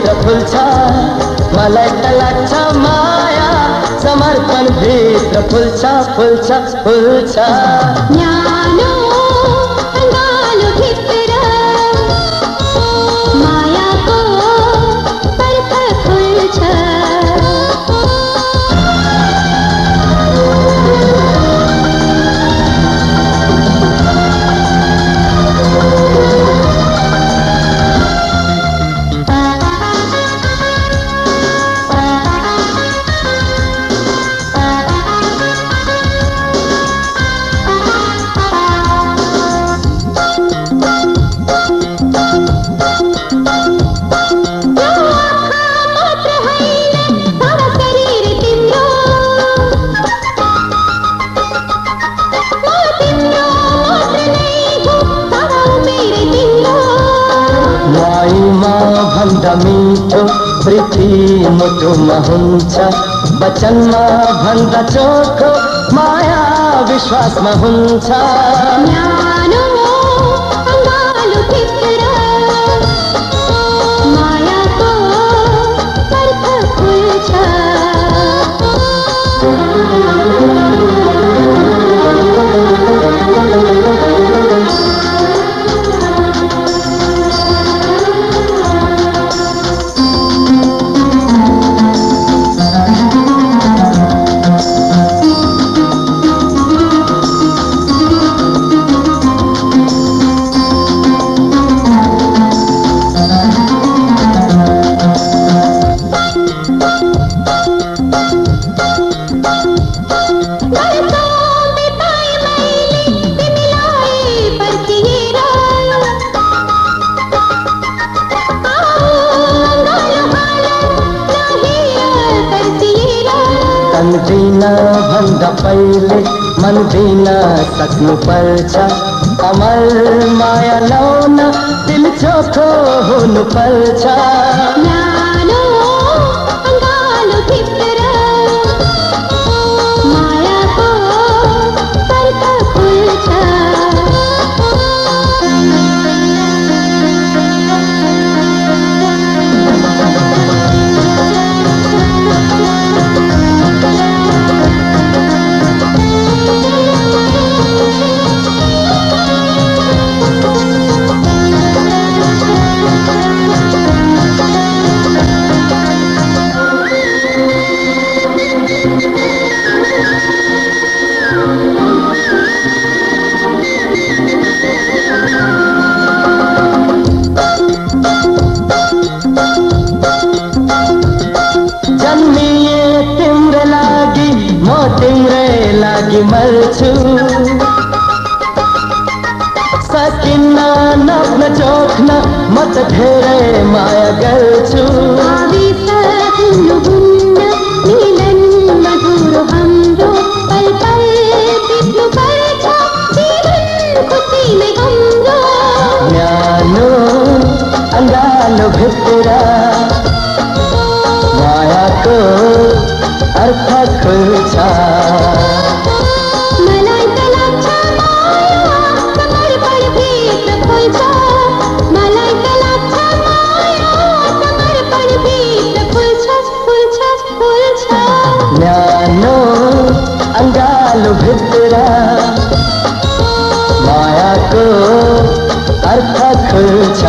भित्र फुल्छ मलाई त लाग्छ माया समर्पण भित्र फुल्छ फुल्छ फुल्छ न्यानो अङ्गालो भित्र मायाको पर्ख फुल्छ भन्दा मिठो प्रीति मुटुमा हुन्छ वचनमा भन्दा चोखो माया विश्वासमा हुन्छ न्यानो अङ्गालो भित्र मायाको पर्ख फुल्छ तन दिन भन्दा पहिले मन दिन सक्नु पर्छ अमर माया लाउन दिल चोखो हुनु पर्छ न्यानो अङ्गालो भित्र मायाको पर्ख फुल्छ जन्मिए तिम्रो लागि म तिम्रै लागि मर्छु सकिन्न नप्न चोख्न म त धेरै माया गर्छु मिलन मधुरो हाम्रो पल पल बित्नु पर्छ जीवन खुसी नै हाम्रो न्यानो अङ्गालो भित्र मायाको अर्थ खुल्छ मलाई त लाग्छ माया समर्पण भित्र फुल्छ मलाई त लाग्छ माया समर्पण भित्र फुल्छ फुल्छ फुल्छ न्यानो अङ्गालो भित्र मायाको अर्थ खुल्छ